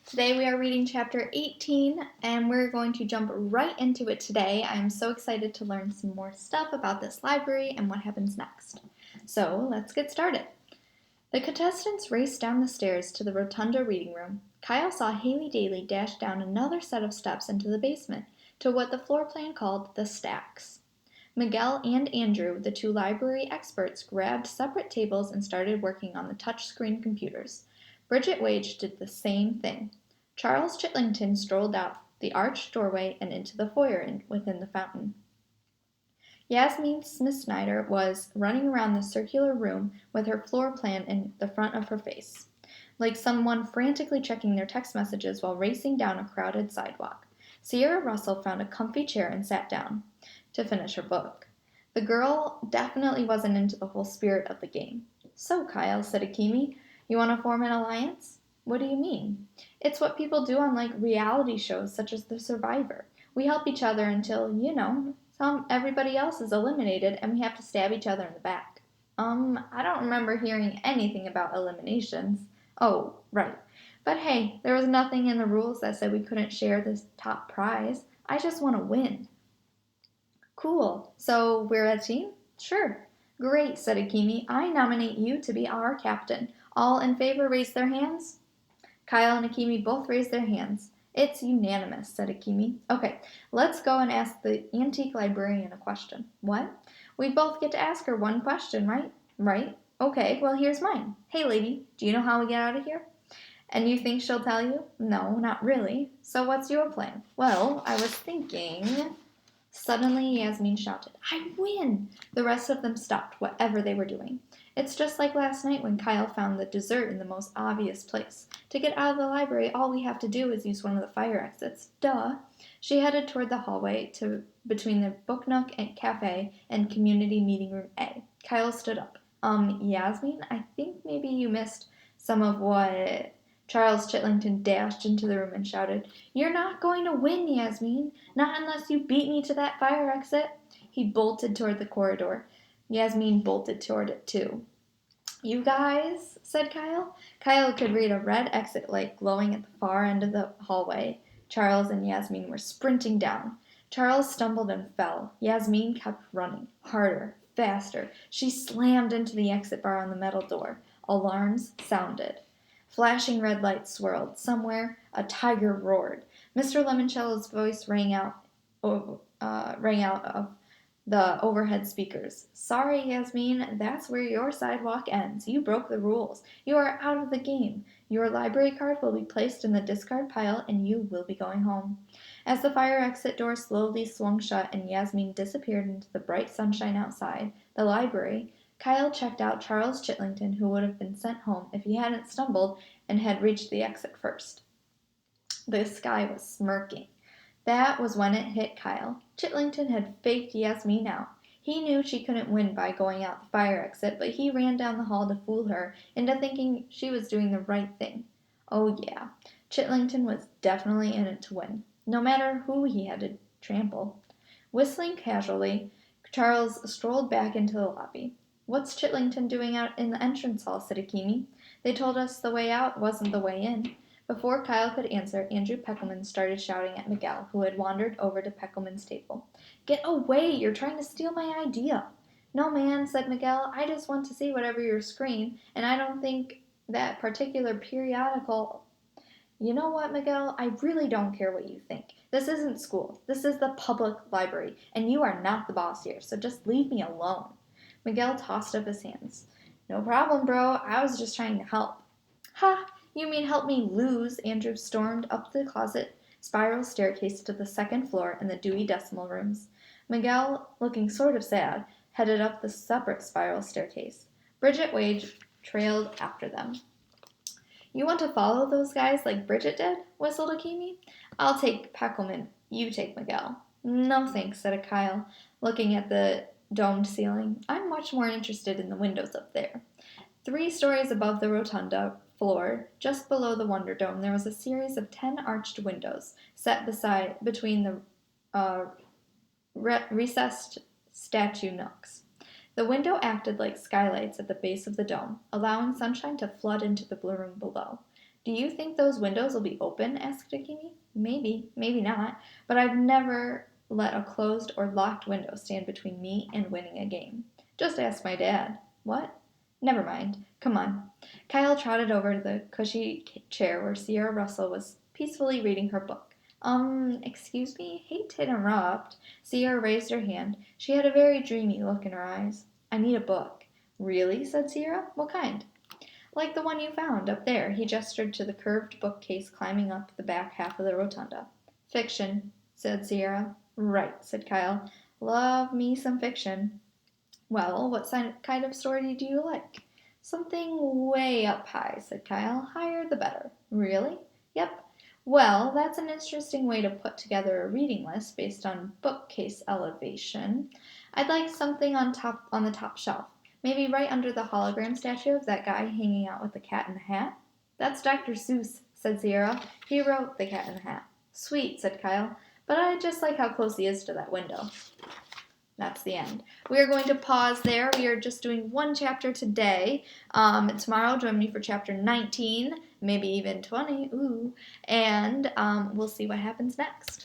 Today we are reading chapter 18 and we're going to jump right into it today. I'm so excited to learn some more stuff about this library and what happens next. So let's get started. The contestants raced down the stairs to the rotunda reading room. Kyle saw Haley Daly dash down another set of steps into the basement to what the floor plan called the stacks. Miguel and Andrew, the two library experts, grabbed separate tables and started working on the touchscreen computers. Bridget Wage did the same thing. Charles Chitlington strolled out the arched doorway and into the foyer within the fountain. Yasmin Smith-Snyder was running around the circular room with her floor plan in the front of her face, like someone frantically checking their text messages while racing down a crowded sidewalk. Sierra Russell found a comfy chair and sat down to finish her book. The girl definitely wasn't into the whole spirit of the game. "So, Kyle," said Akemi, "you want to form an alliance?" "What do you mean?" "It's what people do on reality shows such as The Survivor. We help each other until, everybody else is eliminated and we have to stab each other in the back." I don't remember hearing anything about eliminations." "Oh, right. But hey, there was nothing in the rules that said we couldn't share this top prize. I just want to win." "Cool. So we're a team?" "Sure." "Great," said Akemi. "I nominate you to be our captain. All in favor raise their hands." Kyle and Akemi both raised their hands. "It's unanimous," said Akemi. "Okay, let's go and ask the antique librarian a question." "What?" "We both get to ask her one question, right?" "Right." "Okay, well here's mine. Hey lady, do you know how we get out of here?" "And you think she'll tell you?" "No, not really." "So what's your plan?" "Well, I was thinking—" Suddenly Yasmin shouted, "I win!" The rest of them stopped whatever they were doing. "It's just like last night when Kyle found the dessert in the most obvious place. To get out of the library, all we have to do is use one of the fire exits. Duh." She headed toward the hallway between the book nook and cafe and community meeting room A. Kyle stood up. Yasmin, I think maybe you missed some of what—" Charles Chitlington dashed into the room and shouted, "You're not going to win, Yasmin. Not unless you beat me to that fire exit." He bolted toward the corridor. Yasmin bolted toward it too. "You guys," said Kyle. Kyle could read a red exit light glowing at the far end of the hallway. Charles and Yasmin were sprinting down. Charles stumbled and fell. Yasmin kept running, harder, faster. She slammed into the exit bar on the metal door. Alarms sounded. Flashing red lights swirled. Somewhere, a tiger roared. Mr. Lemoncello's voice rang out of the overhead speakers. "Sorry, Yasmin, that's where your sidewalk ends. You broke the rules. You are out of the game. Your library card will be placed in the discard pile and you will be going home." As the fire exit door slowly swung shut and Yasmin disappeared into the bright sunshine outside the library, Kyle checked out Charles Chitlington, who would have been sent home if he hadn't stumbled and had reached the exit first. The sky was smirking. That was when it hit Kyle. Chitlington had faked Yasmin out. He knew she couldn't win by going out the fire exit, but he ran down the hall to fool her into thinking she was doing the right thing. Oh yeah, Chitlington was definitely in it to win, no matter who he had to trample. Whistling casually, Charles strolled back into the lobby. "What's Chitlington doing out in the entrance hall?" said Akemi. "They told us the way out wasn't the way in." Before Kyle could answer, Andrew Peckelman started shouting at Miguel, who had wandered over to Peckelman's table. "Get away! You're trying to steal my idea." "No, man," said Miguel. "I just want to see whatever your screen, and I don't think that particular periodical—" "You know what, Miguel? I really don't care what you think. This isn't school. This is the public library, and you are not the boss here, so just leave me alone." Miguel tossed up his hands. "No problem, bro. I was just trying to help." "Ha! You mean help me lose?" Andrew stormed up the closet spiral staircase to the second floor and the Dewey Decimal Rooms. Miguel, looking sort of sad, headed up the separate spiral staircase. Bridget Wage trailed after them. "You want to follow those guys like Bridget did?" whistled Akemi. "I'll take Peckelman. You take Miguel." "No thanks," said Kyle, looking at the domed ceiling. "I'm much more interested in the windows up there." 3 stories above the rotunda floor, just below the Wonder Dome, there was a series of 10 arched windows set between the recessed statue nooks. The window acted like skylights at the base of the dome, allowing sunshine to flood into the blue room below. Do you think those windows will be open? Asked Akimi. Maybe, maybe not, but I've never let a closed or locked window stand between me and winning a game. Just ask my dad. What? Never mind. Come on. Kyle trotted over to the cushy chair where Sierra Russell was peacefully reading her book. Excuse me? Hate to interrupt. Sierra raised her hand. She had a very dreamy look in her eyes. I need a book. Really? Said Sierra. What kind? Like the one you found up there. He gestured to the curved bookcase climbing up the back half of the rotunda. Fiction, said Sierra. Right, said Kyle. Love me some fiction. Well, what kind of story do you like? Something way up high, said Kyle. Higher the better. Really? Yep. Well, that's an interesting way to put together a reading list based on bookcase elevation. I'd like something on the top shelf. Maybe right under the hologram statue of that guy hanging out with the cat in the hat. That's Dr. Seuss, said Sierra. He wrote The Cat in the Hat. Sweet, said Kyle, but I just like how close he is to that window. That's the end. We are going to pause there. We are just doing one chapter today. Tomorrow, join me for chapter 19, maybe even 20. Ooh. And we'll see what happens next.